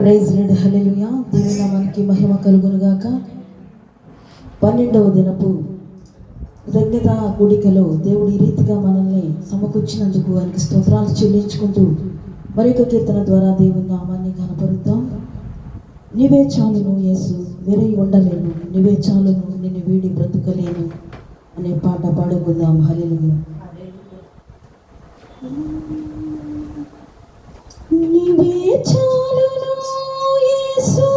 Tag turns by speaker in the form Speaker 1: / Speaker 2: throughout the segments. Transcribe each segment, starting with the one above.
Speaker 1: Praise lord, హల్లెలూయా. దేవుని నామానికి మహిమ కలుగును గాక. 12వ దినపు కృతజ్ఞత కూడికలో దేవుడు ఈ రీతిగా మనల్ని సమకూర్చినందుకు ఆయనకి స్తోత్రాలు చెల్లించుకుంటూ మరొక కీర్తన ద్వారా దేవుని నామాన్ని కనపరుద్దాం. నీవే చాలును యేసు, వేరే ఉండలేను, నీవే చాలును, నిన్ను వీడి బ్రతుకలేను అనే పాట పాడుకుందాం. హల్లెలూయా. నీవే చాలును యేసు,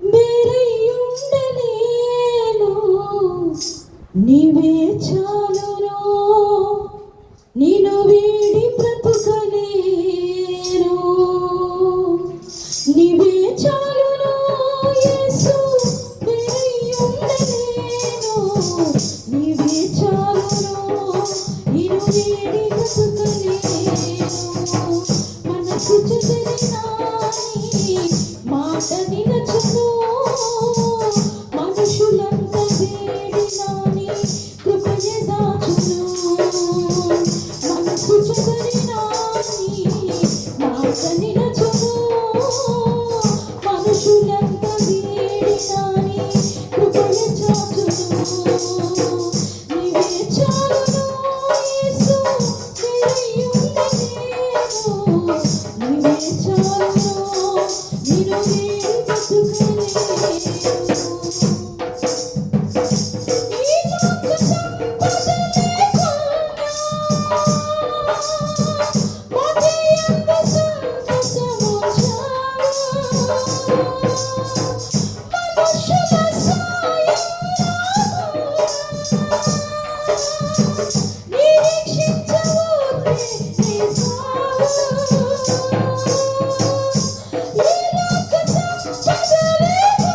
Speaker 1: వేరే ఉండలేను, నీవే చాలును, నిన్ను వీడి బ్రతుకలేను. నీవే చాలును యేసు, వేరే ఉండలేను, నీవే చాలును, నిన్ను వీడి బ్రతుకలేను. మనసు చెదిరినాని మాట నిలచును, మనుషులంతా వేడినాని కృపయే దాచును. మనసు చెదిరినాని మాట నిలచును, మనుషులంతా వేడినాని కృపయే దాచును. నీవే చాలును యేసు, వేరే ఉండలేను, నీవే చాలును, నిన్ను వీడి బ్రతుకలేను. ఈ లోక సంపద లేకున్నా మదియందు సంతోషము చాలు. మనుషుల సాయం నిరీక్షించవు నీ సావు. ఈ లోక సంపద లేకున్నా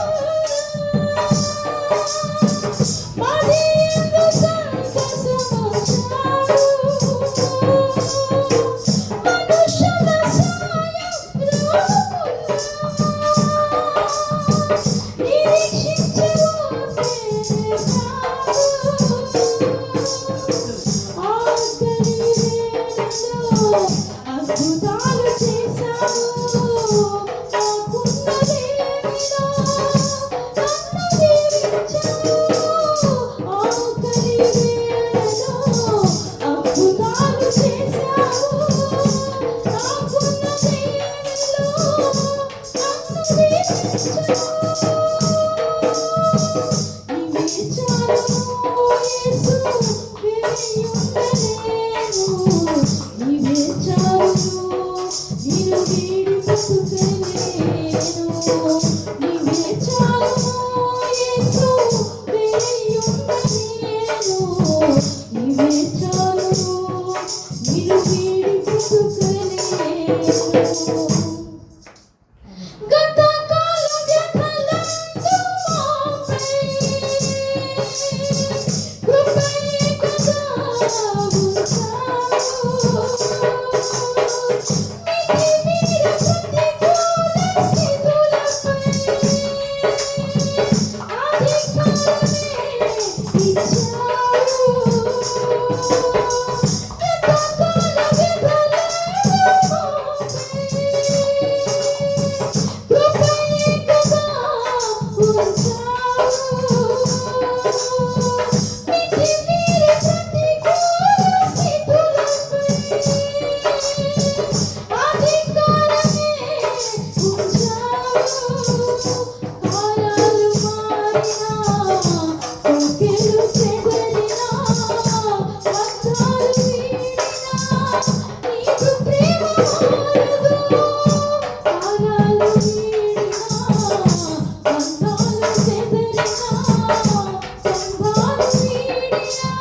Speaker 1: మదియందు సంతోషము చాలు. మనుషుల సాయం నిరీక్షించవు నీ సావు. ఆఖరి వేళలో అద్భుతాలు చేశావు, నాకున్నదేమిలో నన్ను దీవించావు. ఆఖరి వేళలో అద్భుతాలు చేశావు, నాకున్నదేమిలో నన్ను దీవించావు. నీవే చాలును యేసు, వేరే ఉండలేను, నీవే చాలును, నిన్ను వీడి బ్రతుకలేను. నీవే చాలును యేసు, వేరే ఉండలేను, నీవే చాలును, నిన్ను వీడి బ్రతుకలేను. గతకాల వ్యథలందు మాపై కృపయే కదా ఉంచావు. మితిమీర ప్రతికూల స్థితులపై అధికారమే ఇచ్చావు. గతకాల వ్యథలందు మాపై కృపయే కదా ఉంచావు. మితిమీర ప్రతికూల స్థితులపై అధికారమే ఉంచావు. కాలాలు మారినా, కోకెలు చెదరినా, బంధాలు వీడినా, నీకు ప్రేమ మారదు. కాలాలు వీడినా, బంధాలు చెదరినా, బంధాలు వీడినా,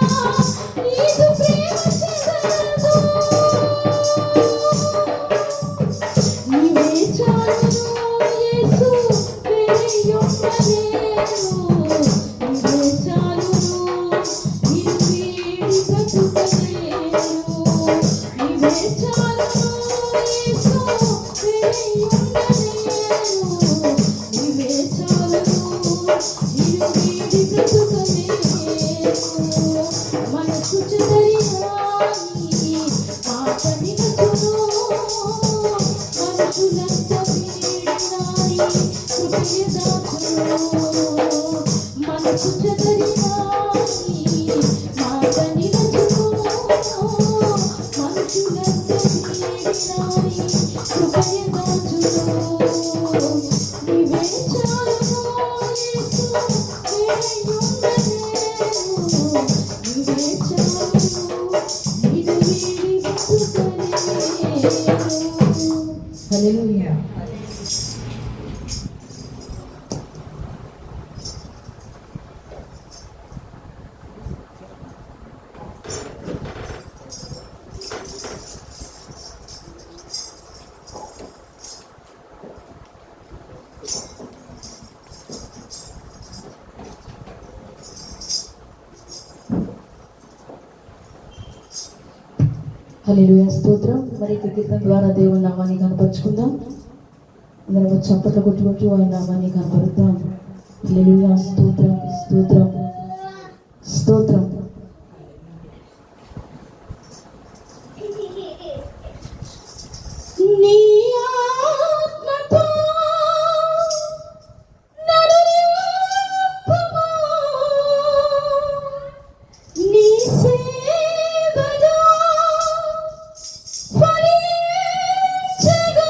Speaker 1: నీకు ప్రేమ చెదరదు. నీవే చాలును యేసు, వేరే ఉండలేను, నీవే చాలును, నిన్ను వీడి బ్రతుకలేను. నీవే చాలును యేసు, వేరే ఉండలేను, నీవే చాలును, నిన్ను వీడి బ్రతుకలేను. మనసు చెదరినాని మాట నిలచును, మనుషులంతా మనసు చెదరినా మాటని రచుకును మనుషులందరినీ కృపయ దాచును నీవే చాలును యేసు నీవే చాలును నిన్ను వీడి బ్రతుకలేను. హల్లెలూయా. హల్లెలూయా, స్తోత్రం. మరి కీర్తన ద్వారా దేవుని నామాన్ని కనపరుచుకుందాం. అందరం చప్పట్లు కొట్టుకుంటూ ఆయన నామాన్ని కనపరుద్దాం. హల్లెలూయా, స్తోత్రం స్తోత్రం స్తోత్రం. నీ ఆత్మతో నన్ను నింపుము, నీ సేవలో ఫలించగా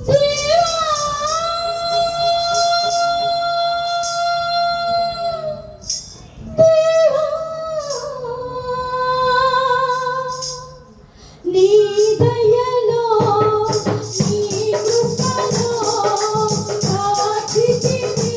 Speaker 1: దేవా. నీ దయలో నీ కృపలో కాచితివి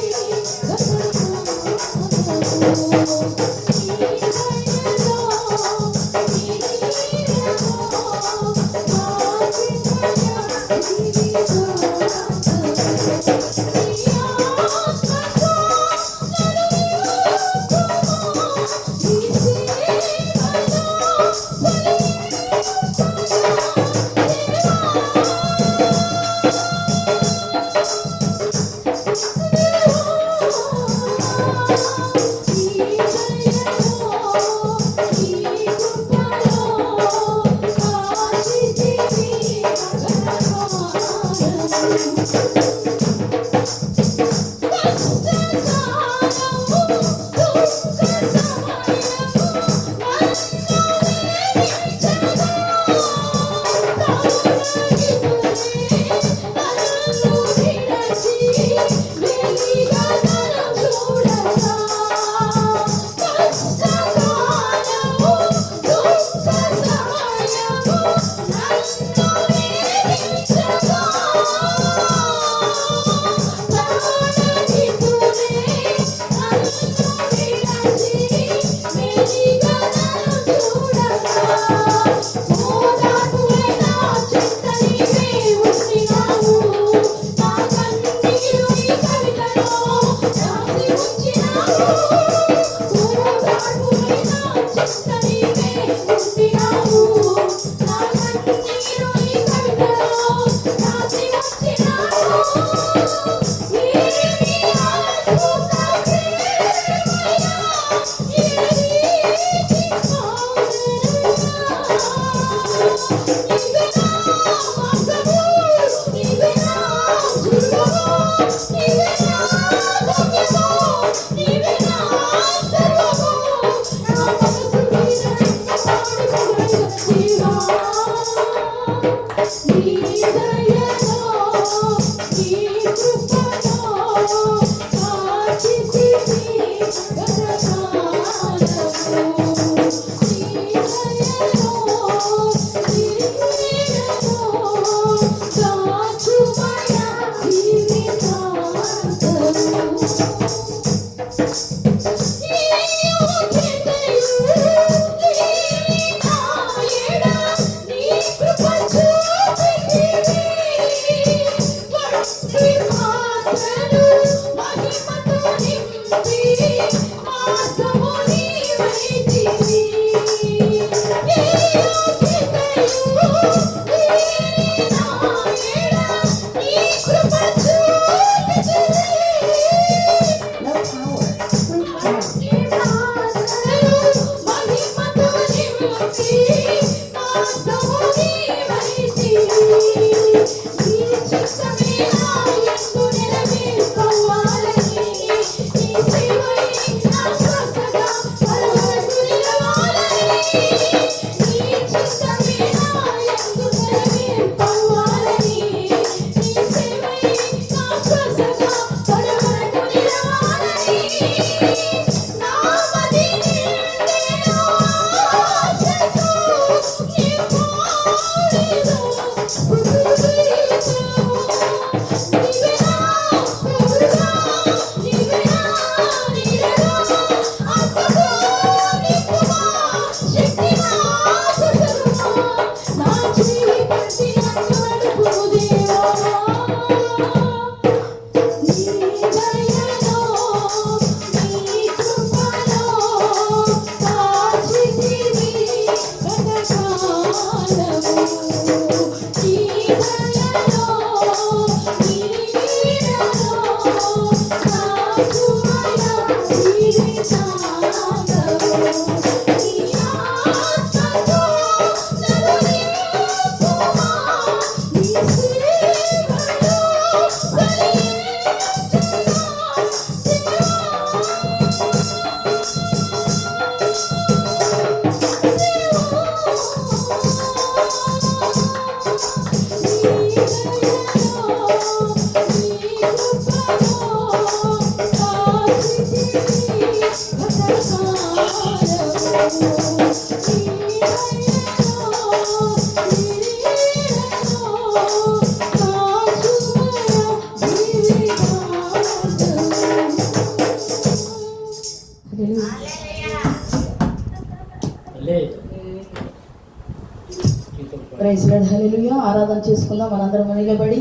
Speaker 1: ప్రైజ్ లార్డ్, హల్లెలూయా. ఆరాధన చేసుకుందాం మనందరం నిలబడి.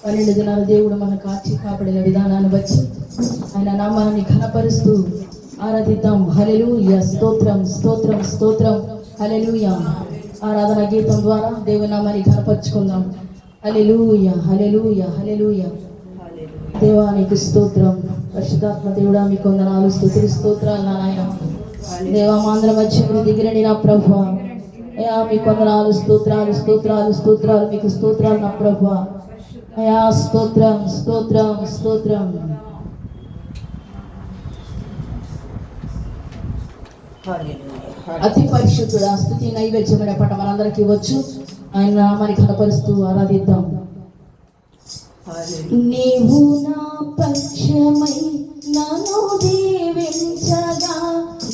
Speaker 1: పన్నెండు దినాలు దేవుడు మన కాచి కాపాడిన విధానాన్ని బట్టి ఆయన నామాన్ని ఘనపరుస్తూ ఆరాధిద్దాం. హల్లెలూయా, స్తోత్రం స్తోత్రం స్తోత్రం, హల్లెలూయా. ఆరాధన గీతం ద్వారా దేవుని నామాన్ని ఘనపరుచుకుందాం. హల్లెలూయా హల్లెలూయా హల్లెలూయా. దేవానికి స్తోత్రం. పరిశుద్ధాత్మ దేవుడా మీకు వందనాలు, స్తుతులు స్తోత్రాలు నా నాయన. దేవా మాంద్రం వచ్చి మీరు దిగిరండి నా ప్రభువా. అయ్యా మీకు వందనాలు, స్తోత్రాలు స్తోత్రాలు స్తోత్రాలు, మీకు స్తోత్రాలు నా ప్రభువా. అయ్యా స్తోత్రం స్తోత్రం స్తోత్రం. అతి పరిశుద్ధుడా, స్తుతి నైవేద్యమైన పట మనందరికీ ఇవ్వచ్చు. ఆయన నామాన్ని కనపరుస్తూ ఆరాధిద్దాం. నీవు నా పక్షమై నన్ను దీవించగా,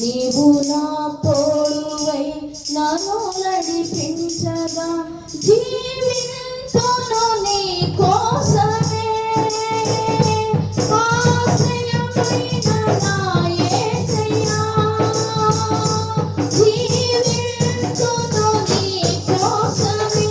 Speaker 1: నీవు నా తోడువై నన్ను నడిపించగా, జీవితంలో నీ కోసమే ఆశ్రయమైన నా యేసయ్యా, జీవితంలో నీ కోసమే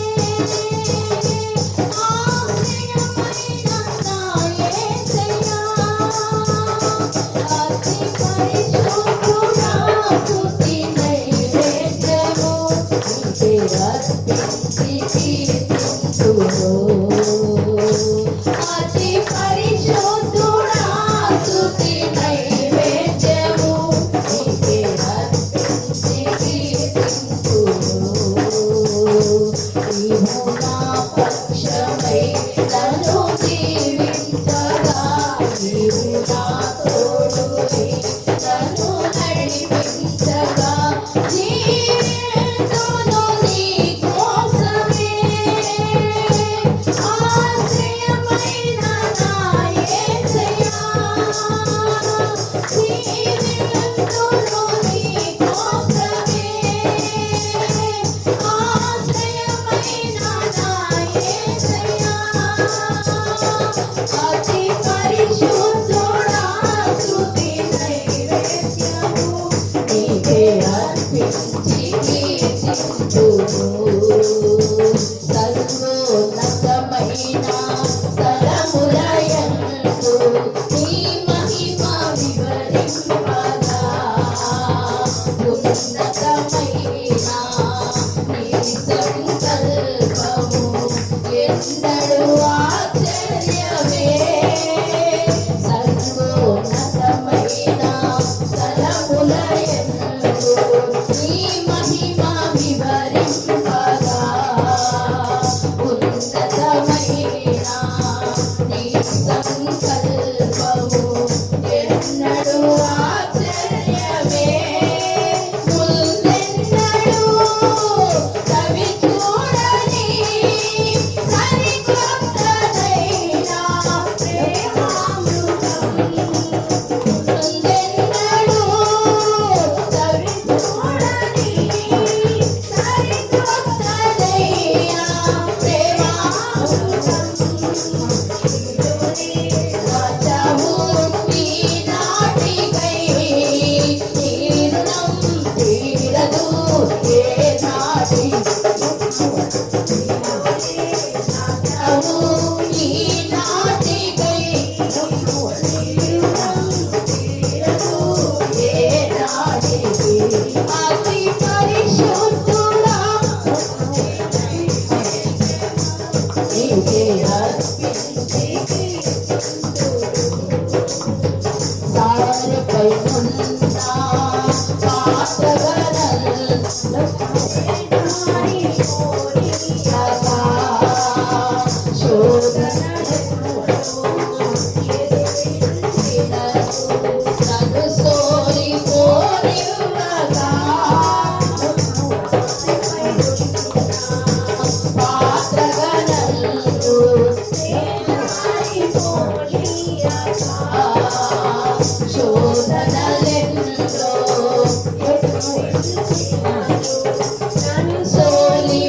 Speaker 1: సోలి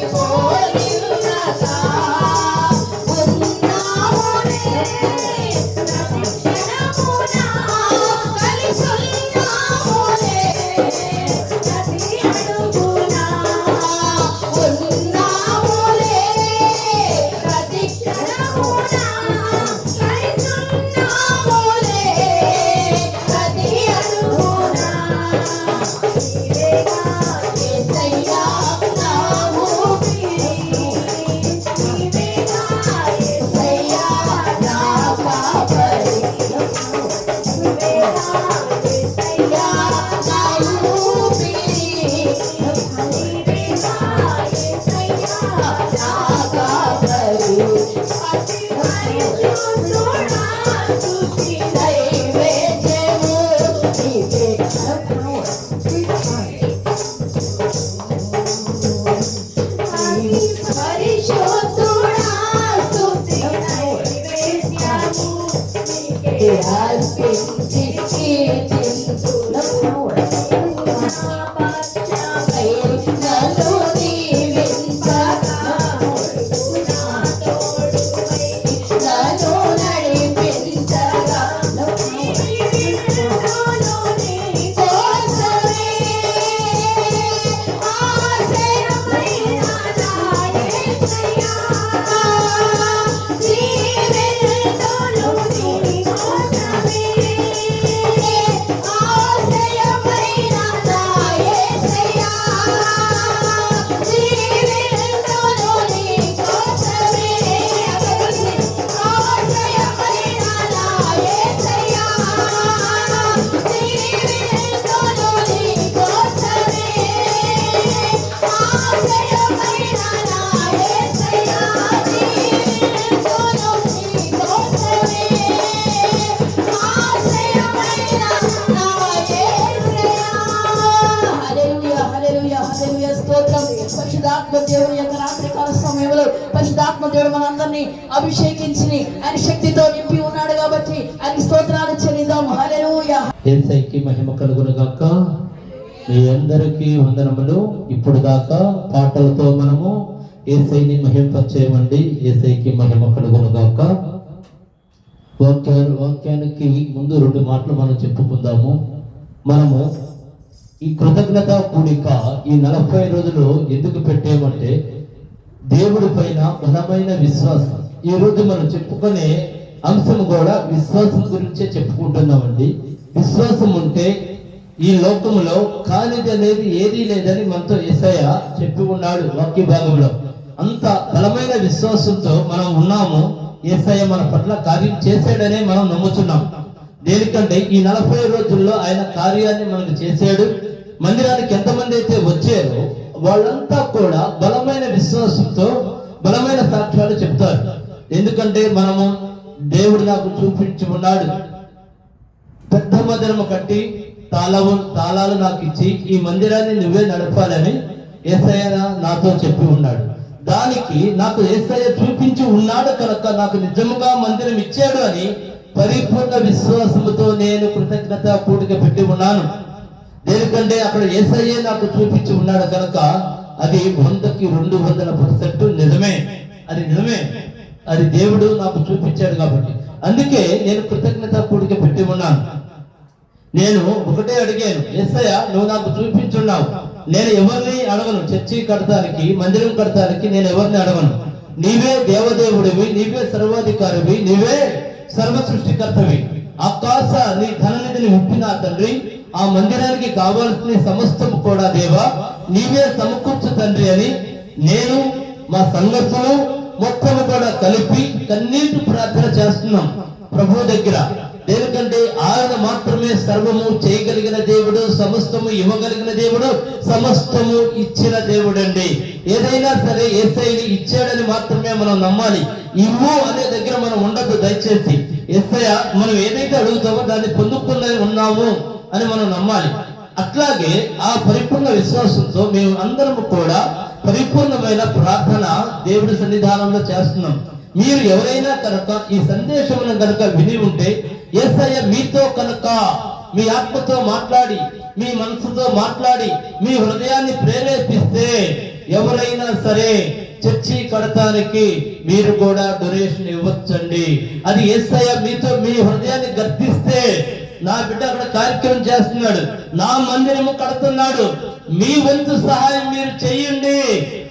Speaker 1: స్తోత్రం. పరిశుద్ధాత్మ దేవుని యొక్క రాత్రికాల సమయంలో పరిశుద్ధాత్మ దేవుడు మనందరినీ అభిషేకించి ఆయన శక్తితో నింపి ఉన్నాడు కాబట్టి ఆయన స్తోత్రాలు చెల్లిద్దాం. హల్లెలూయా.
Speaker 2: యేసయ్యకి మహిమ కలుగును గాక. మీ అందరికీ వందనములు. ఇప్పుడు దాకా పాటలతో మనము యేసయ్యని మహింపచేయమండి. యేసయ్యకి మహిమ కలుగును గాక. వాక్యానికి ముందు 2 మాటలు మనం చెప్పుకుందాము. మనము ఈ కృతజ్ఞత కూడిక ఈ 40 రోజులు ఎందుకు పెట్టామంటే దేవుడి పైన బలమైన విశ్వాసం. ఈ రోజు మనం చెప్పుకునే అంశం కూడా విశ్వాసం గురించే చెప్పుకుంటున్నామండి. విశ్వాసం ఉంటే ఈ లోకంలో కానిది అనేది ఏదీ లేదని మనతో యేసయ్య చెప్పి ఉన్నాడు వాక్య భాగంలో. అంత బలమైన విశ్వాసంతో మనం ఉన్నాము. యేసయ్య మన పట్ల కార్యం చేశాడనే మనం నమ్ముతున్నాం. దేనికంటే ఈ 40 రోజుల్లో ఆయన కార్యాన్ని మనకు చేశాడు. మందిరానికి ఎంతమంది అయితే వచ్చారో వాళ్ళంతా కూడా బలమైన విశ్వాసంతో బలమైన సాక్ష్యాలు చెప్తారు. ఎందుకంటే మనము దేవుడు నాకు చూపించి ఉన్నాడు, పెద్ద మందిరము కట్టి తాళాలు నాకు ఇచ్చి ఈ మందిరాన్ని నువ్వే నడపాలని యేసయ్య నాతో చెప్పి ఉన్నాడు. దానికి నాకు యేసయ్య చూపించి ఉన్నాడు కనుక నాకు నిజముగా మందిరం ఇచ్చాడు అని పరిపూర్ణ విశ్వాసముతో నేను కృతజ్ఞత కూడిక పెట్టి ఉన్నాను. దేనికంటే అక్కడ యేసయ్యే నాకు చూపించి ఉన్నాడు కనుక అది 100కి 200% నిజమే. అది నిజమే, అది దేవుడు నాకు చూపించాడు కాబట్టి అందుకే నేను కృతజ్ఞత కూడిక పెట్టి ఉన్నాను. నేను ఒకటే అడిగాను, యేసయ్య నువ్వు నాకు చూపించున్నావు, నేను ఎవరిని అడగను. చర్చి కడతానికి, మందిరం కడతానికి నేను ఎవరిని అడగను. నీవే దేవదేవుడివి, నీవే సర్వాధికారివి, నీవే సర్వ సృష్టికర్తవి. ఆకాశ నీ ధననిధిని ఉప్పిన తండ్రి, ఆ మందిరానికి కావాల్సిన సమస్తము కూడా దేవా నీవే సమకూర్చు తండ్రి అని నేను మా సంఘస్థులు మొత్తం కూడా కలిపి కన్నీటి ప్రార్థన చేస్తున్నాం ప్రభు దగ్గర. దేనికంటే ఆయన మాత్రమే సర్వము చేయగలిగిన దేవుడు, సమస్తము ఇవ్వగలిగిన దేవుడు, సమస్తము ఇచ్చిన దేవుడు అండి. ఏదైనా సరే యేసయ్యని ఇచ్చాడని మాత్రమే మనం నమ్మాలి. ఇవ్వు అనే దగ్గర మనం ఉండదు దయచేసి. యేసయ్య మనం ఏదైతే అడుగుతామో దాన్ని పొందుకుని ఉన్నాము అని మనం నమ్మాలి. అట్లాగే ఆ పరిపూర్ణ విశ్వాసంతో మేము అందరము కూడా పరిపూర్ణమైన ప్రార్థన దేవుడి సన్నిధానంలో చేస్తున్నాం. మీరు ఎవరైనా కనుక ఈ సందేశమును కనుక విని ఉంటే యేసయ్య మీతో కనుక మీ ఆత్మతో మాట్లాడి, మీ మనసుతో మాట్లాడి, మీ హృదయాన్ని ప్రేరేపిస్తే ఎవరైనా సరే చర్చి కడతానికి మీరు కూడా డొనేషన్ ఇవ్వచ్చండి. అది యేసయ్య మీతో మీ హృదయాన్ని గర్తిస్తే, నా బిడ్డ అక్కడ కార్యక్రమం చేస్తున్నాడు, నా మందిరము కడుతున్నాడు, మీ వంతు సహాయం మీరు చెయ్యండి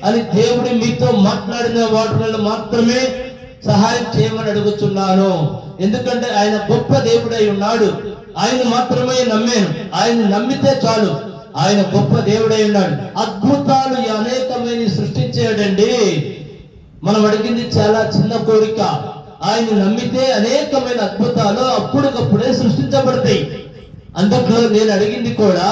Speaker 2: అని దేవుడు మీతో మాట్లాడిన వాటిలో మాత్రమే సహాయం చేయమని అడుగుతున్నాను. ఎందుకంటే ఆయన గొప్ప దేవుడై ఉన్నాడు. ఆయన మాత్రమే నమ్మాను. ఆయన నమ్మితే చాలు. ఆయన గొప్ప దేవుడై ఉన్నాడు. అద్భుతాలు అనేకమైన సృష్టించాడండి. మనం అడిగింది చాలా చిన్న కోరిక. ఆయన నమ్మితే అనేకమైన అద్భుతాలు అప్పుడుకప్పుడే సృష్టించబడతాయి. అందులో నేను అడిగింది కూడా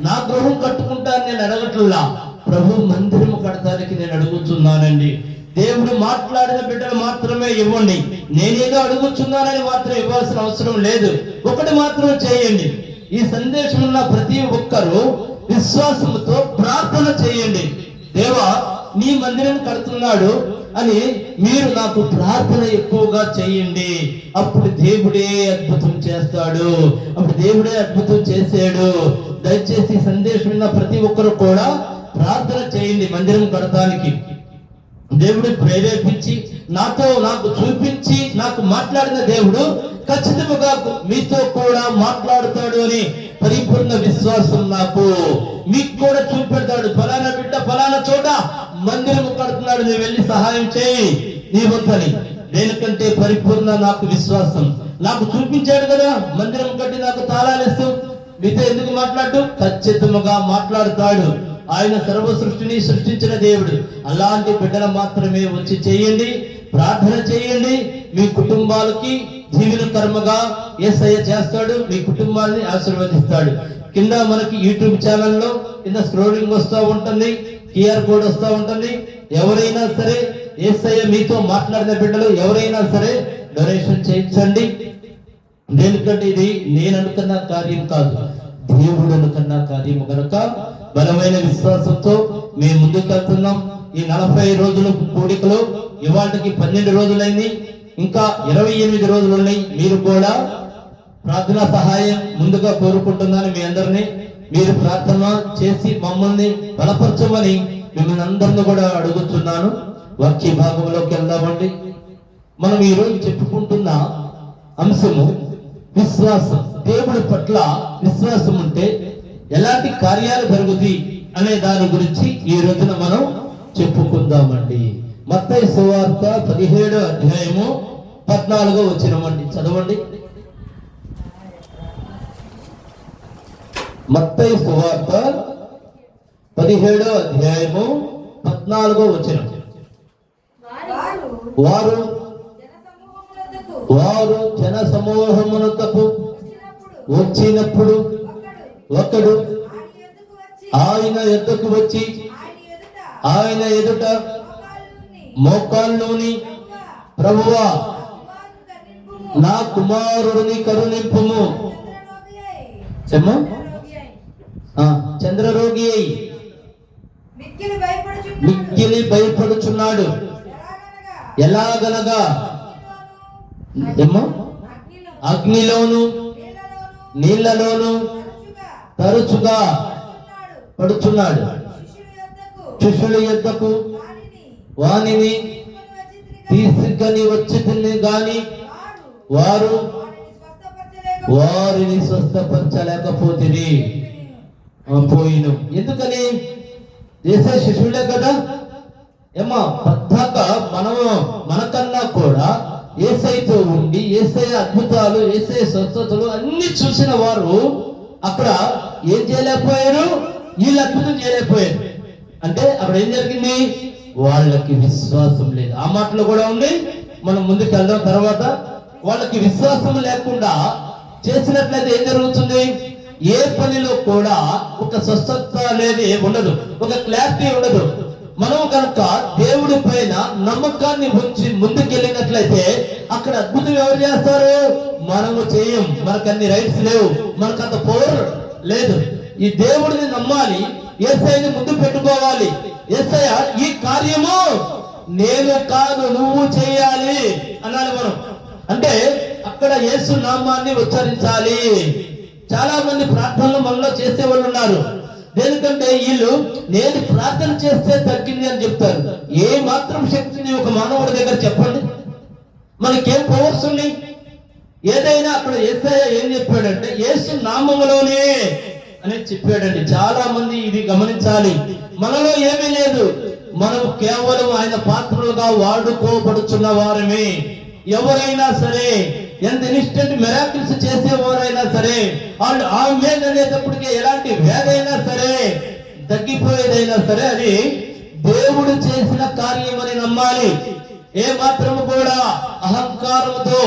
Speaker 2: నా గృహం కట్టుకుంటాను నేను అడగట్లా, ప్రభు మందిరము కడతానికి నేను అడుగుతున్నానండి. దేవుడు మాట్లాడిన బిడ్డలు మాత్రమే ఇవ్వండి. నేనేదో అడుగుతున్నానని మాత్రం ఇవ్వాల్సిన అవసరం లేదు. ఒకటి మాత్రం చేయండి, ఈ సందేశం ఉన్న ప్రతి ఒక్కరూ విశ్వాసంతో ప్రార్థన చేయండి. దేవా నీ మందిరం కడుతున్నాడు అని మీరు నాకు ప్రార్థన ఎక్కువగా చేయండి. అప్పుడు దేవుడే అద్భుతం చేస్తాడు. అప్పుడు దేవుడే అద్భుతం చేశాడు. దయచేసి సందేశం ఉన్న ప్రతి ఒక్కరు కూడా ప్రార్థన చేయండి మందిరం కడతానికి. దేవుడు ప్రేరేపించి నాకు చూపించి నాకు మాట్లాడిన దేవుడు ఖచ్చితంగా మీతో కూడా మాట్లాడుతాడు అని పరిపూర్ణ విశ్వాసం నాకు. మీకు కూడా చూపెడతాడు, ఫలానా బిడ్డ ఫలానా చోట మందిరం కడుతున్నాడు, నువ్వు వెళ్ళి సహాయం చేయి నీ వంతని. దేనికంటే పరిపూర్ణ నాకు విశ్వాసం. నాకు చూపించాడు కదా మందిరం కట్టి నాకు తాళాలిస్తూ, మీతో ఎందుకు మాట్లాడు? ఖచ్చితంగా మాట్లాడుతాడు. ఆయన సర్వ సృష్టిని సృష్టించిన దేవుడు. అలాంటి బిడ్డలు మాత్రమే వచ్చి చేయండి, ప్రార్థన చేయండి. మీ కుటుంబాలకి జీవన కర్మగా యేసయ్య చేస్తాడు. మీ కుటుంబాన్ని ఆశీర్వదిస్తాడు. కింద మనకి యూట్యూబ్ ఛానల్లో కింద స్క్రోలింగ్ వస్తూ ఉంటుంది, QR కోడ్ వస్తూ ఉంటుంది. ఎవరైనా సరే యేసయ్య మీతో మాట్లాడిన బిడ్డలు ఎవరైనా సరే డొనేషన్ చేయించండి. దేనికంటే ఇది నేను అనుకున్న కార్యం కాదు, దేవుడు అనుకున్న కార్యము కనుక బలమైన విశ్వాసంతో మేము ముందుకెళ్తున్నాం. ఈ 40 రోజుల కూడికలో ఇవాళకి 12 రోజులైంది, ఇంకా 28 రోజులు ఉన్నాయి. మీరు కూడా ప్రార్థనా సహాయం ముందుగా కోరుకుంటున్నాను. మీ అందరినీ మీరు ప్రార్థన చేసి మమ్మల్ని బలపరచమని మిమ్మల్ని అందరిని కూడా అడుగుతున్నాను. వాక్య భాగంలోకి వెళ్దామండి. మనం ఈ రోజు చెప్పుకుంటున్న అంశము విశ్వాసం. దేవుడి పట్ల విశ్వాసం ఉంటే ఎలాంటి కార్యాలు జరుగుతాయి అనే దాని గురించి ఈ రోజున మనం చెప్పుకుందామండి. మత్తయి సువార్త 17వ అధ్యాయము 14వ వచనమండి, చదవండి. మత్తయి సువార్త 17వ అధ్యాయము 14వ వచనం. వారు జన సమూహమునకు వచ్చినప్పుడు ఒకడు ఆయన ఎద్దుకు వచ్చి ఆయన ఎదుట మోకాల్లోని, ప్రభువా నా కుమారుడిని కరుణింపుము, చంద్రరోగి అయి మిక్కిలి భయపడుచున్నాడు. ఎలాగనగా అగ్నిలోను నీళ్లలోను తరచుగా పడుచున్నాడు. శిష్యుల యొద్దకు వానిని తీసుకొని వచ్చింది గాని వారు వారిని స్వస్థపరచలేకపోతుంది. పోయిను. ఎందుకని? చేసే శిష్యులే కదా. పద్దాక మనకన్నా కూడా యేసయ్యతో ఉండి యేసయ్య అద్భుతాలు, యేసయ్య స్వస్థతలు అన్ని చూసిన వారు అక్కడ ఏం చేయలేకపోయారు? వీళ్ళు అద్భుతం చేయలేకపోయారు. అంటే అక్కడ ఏం జరిగింది? వాళ్ళకి విశ్వాసం లేదు. ఆ మాటలో కూడా ఉంది. మనం ముందుకు వెళ్దాం. తర్వాత వాళ్ళకి విశ్వాసం లేకుండా చేసినట్లయితే ఏం జరుగుతుంది? ఏ పనిలో కూడా ఒక స్వస్థత అనేది ఉండదు, ఒక క్లారిటీ ఉండదు. మనం కనుక దేవుడి పైన నమ్మకాన్ని ఉంచి ముందుకెళ్ళినట్లయితే అక్కడ అద్భుతం ఎవరు చేస్తారు? మనము చేయం. మనకు అన్ని రైట్స్ లేవు, మనకు అంత పవర్ లేదు. ఈ దేవుడిని నమ్మాలి, యేసయ్యని ముందు పెట్టుకోవాలి. యేసయ్య ఈ కార్యము నేను కాదు నువ్వు చేయాలి అనాలి మనం. అంటే అక్కడ యేసు నామాన్ని ఉచ్చరించాలి. చాలా మంది ప్రార్థనలు మనలో చేసే వాళ్ళు ఉన్నారు. దేనికంటే వీళ్ళు నేను ప్రార్థన చేస్తే తగ్గింది అని చెప్తారు. ఏ మాత్రం శక్తిని ఒక మానవుడి దగ్గర చెప్పండి, మనకేం పవర్స్ ఉన్నాయి? ఏదైనా అక్కడ యేసయ్య ఏం చెప్పాడంటే యేసు నామములోనే అని చెప్పాడండి. చాలా మంది ఇది గమనించాలి. మనలో ఏమీ లేదు, మనం కేవలం ఆయన పాత్రలుగా వాడుకోబడుచున్న వారమే. ఎవరైనా సరే, ఎంత ఇన్స్టెంట్ మిరాకిల్స్ చేసేవారైనా సరే, వాళ్ళు ఆమె అనేటప్పటికే ఎలాంటి వ్యాధైనా సరే, తగ్గిపోయేదైనా సరే అది దేవుడు చేసిన కార్యం అని నమ్మాలి. ఏ మాత్రము కూడా అహంకారంతో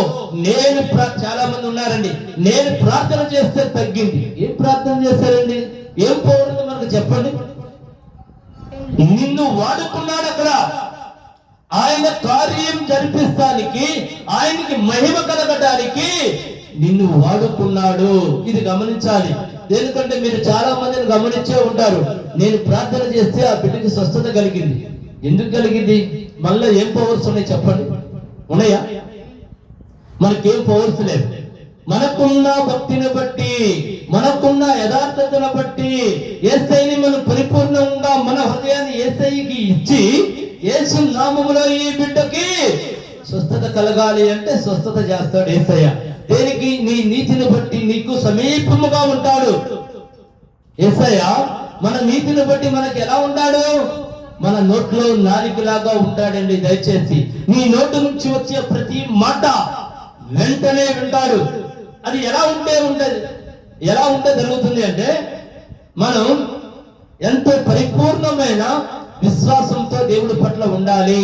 Speaker 2: నేను చాలా మంది ఉన్నారండి, నేను ప్రార్థన చేస్తే తగ్గింది. ఏం ప్రార్థన చేశారండి? ఏం పౌరులు మనకు చెప్పండి. నిన్ను వాడుకున్నాడు అక్కడ. ఆయన కార్యం జరిపిస్తానికి, ఆయనకి మహిమ కలగడానికి నిన్ను వాడుకున్నాడు. ఇది గమనించాలి. ఎందుకంటే మీరు చాలా మందిని గమనించే ఉంటారు, నేను ప్రార్థన చేస్తే ఆ బిడ్డకి స్వస్థత కలిగింది. ఎందుకు కలిగింది? మళ్ళీ ఏం పవర్స్ ఉన్నాయి చెప్పండి? ఉన్నాయా? మనకేం పవర్స్ లేవు. మనకున్న భక్తిని బట్టి, మనకున్న యథార్థతను బట్టి యేసయ్యని మనం పరిపూర్ణంగా మన హృదయాన్ని యేసయ్యకి ఇచ్చి యేసు నామములో ఈ బిడ్డకి స్వస్థత కలగాలి అంటే స్వస్థత చేస్తాడు యేసయ్య. దేనికి? నీ నీతిని బట్టి నీకు సమీపముగా ఉంటాడు యేసయ్య. మన నీతిని బట్టి మనకి ఎలా ఉంటాడు? మన నోట్లో నాలికలాగా ఉంటాడండి. దయచేసి నీ నోటు నుంచి వచ్చే ప్రతి మాట వెంటనే వింటాడు. అది ఎలా ఉంటే జరుగుతుంది అంటే మనం ఎంతో పరిపూర్ణమైన విశ్వాసంతో దేవుడి పట్ల ఉండాలి.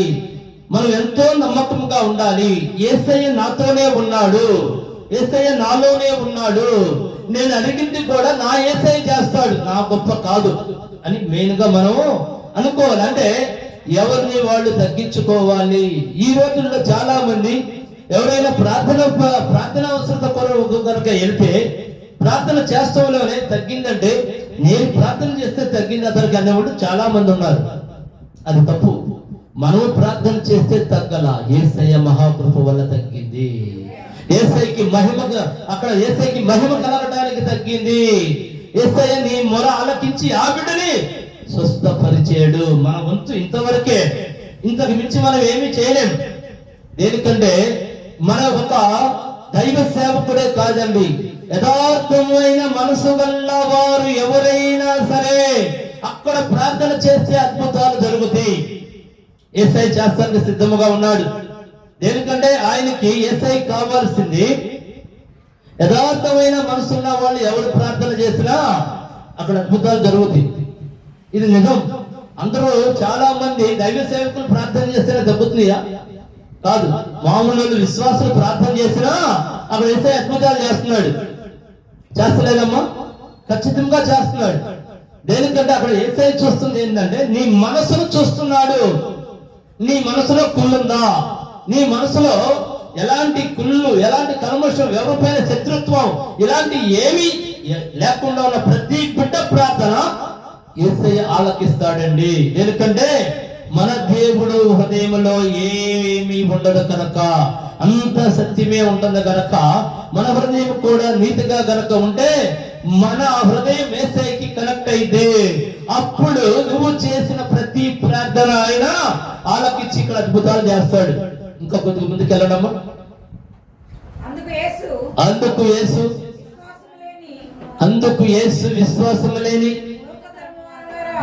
Speaker 2: మనం ఎంతో నమ్మకంగా ఉండాలి. యేసయ్య నాతోనే ఉన్నాడు, యేసయ్య నాలోనే ఉన్నాడు, నేను అడిగింది కూడా నా యేసయ్య చేస్తాడు, నా గొప్ప కాదు అని మెయిన్ గా మనం అనుకోవాలి. అంటే ఎవరిని వాళ్ళు తగ్గించుకోవాలి. ఈ రోజుల్లో చాలా మంది ఎవరైనా ప్రార్థన అవసరత కొరకు కనుక వెళ్తే ప్రార్థన చేస్తాంలోనే తగ్గిందంటే నేను ప్రార్థన చేస్తే తగ్గింది అతనికి అనేవాళ్ళు చాలా మంది ఉన్నారు. అది తప్పు. మనం ప్రార్థన చేస్తే తగ్గల, యేసయ్య మహాకృప వల్ల తగ్గింది. యేసయ్యకి మహిమగా అక్కడ యేసయ్యకి మహిమ కలగడానికి తగ్గింది. యేసయ్య నీ మొర ఆలకించి ఆ బిడ్డని స్వస్థపరిచాడు. మన వంతు ఇంతవరకే, ఇంతకు మించి మనం ఏమీ చేయలేం. దేనికంటే మన ఒక దైవ సేవకుడే కాదండి, యథార్థమైన మనసు గల్ల వారు ఎవరైనా సరే అక్కడ ప్రార్థన చేస్తే అద్భుతాలు జరుగుతాయి. యేసయ్య చేస్తానికి సిద్ధముగా ఉన్నాడు. దేనికంటే ఆయనకి యేసయ్య కావాల్సింది యథార్థమైన మనసున్న వాళ్ళు ఎవరు ప్రార్థన చేసినా అక్కడ అద్భుతాలు జరుగుతాయి. ఇది నిజం. అందరూ చాలా మంది దైవ సేవకులు ప్రార్థన చేస్తేనే తగ్గుతున్నాయా? కాదు. మామూలు విశ్వాసులు ప్రార్థన చేసినా అక్కడ యేసయ్య అద్భుతాలు చేస్తున్నాడు. చేస్తలేదమ్మా? ఖచ్చితంగా చేస్తున్నాడు. దేనికంటే అక్కడ యేసయ్య చూస్తుంది ఏంటంటే నీ మనసును చూస్తున్నాడు. నీ మనసులో కుళ్ళుందా? నీ మనసులో ఎలాంటి కుళ్ళు, ఎలాంటి కల్మషం, ఎవరిపైన శత్రుత్వం ఇలాంటి ఏమీ లేకుండా ఉన్న ప్రతి బిడ్డ ప్రార్థన యేసయ్య ఆలకిస్తాడండి. ఎందుకంటే మన దేవుడు హృదయంలో ఏమీ ఉండదు కనుక, అంత సత్యమే ఉంటుంది కనుక, మన హృదయం కూడా నీతిగా గనక ఉంటే మన హృదయం యేసయ్యకి కనెక్ట్ అయితే అప్పుడు నువ్వు చేసిన ప్రతి ప్రార్థన ఆయన ఆలకించి ఇక్కడ అద్భుతాలు చేస్తాడు. ఇంకా కొద్దిగా ముందుకు వెళ్ళడమ్మా. అందుకు యేసు విశ్వాసము లేని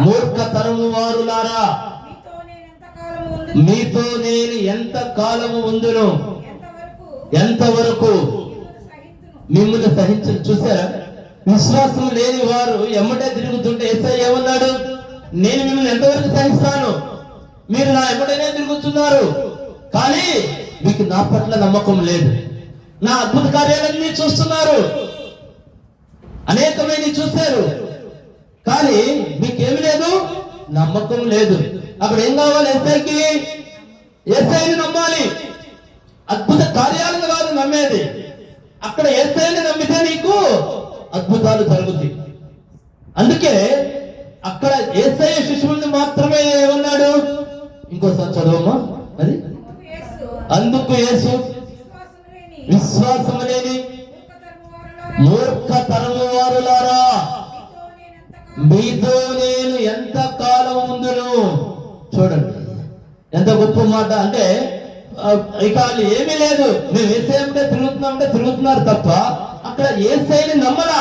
Speaker 2: మూర్ఖ తరము వారులారా, మీతో నేను ఎంత కాలము ఉందును, ఎంతవరకు మిమ్మల్ని సహించను. చూసారా? విశ్వాసం లేని వారు ఎమ్మటే తిరుగుతుంటే యేసయ్య ఏమన్నాడు? నేను మిమ్మల్ని ఎంతవరకు సహిస్తాను, మీరు నా ఎమ్మటనే తిరుగుతున్నారు, కానీ మీకు నా పట్ల నమ్మకం లేదు. నా అద్భుత కార్యాలన్నీ చూస్తున్నారు, అనేకమైన చూశారు, కానీ మీకేమి లేదు, నమ్మకం లేదు. అక్కడ ఏం కావాలి? యేసయ్యకి, యేసయ్యని నమ్మాలి. అద్భుత కార్యాలను కాదు నమ్మేది, అక్కడ యేసయ్యని నమ్మితే నీకు అద్భుతాలు జరుగుతాయి. అందుకే అక్కడ యేసయ్య శిశువుని మాత్రమే ఏమన్నాడు? ఇంకోసారి చదవమ్మా. అది అందుకు యేసు విశ్వాసము లేని మూర్ఖ తరము వారులారా, మీతో నేను ఎంత కాలం ఉందును. చూడండి ఎంత గొప్ప మాట. అంటే ఇక వాళ్ళు ఏమీ లేదు, మేము యేసయ్య తిరుగుతున్నామంటే తిరుగుతున్నారు తప్ప అక్కడ యేసయ్యని నమ్మలా.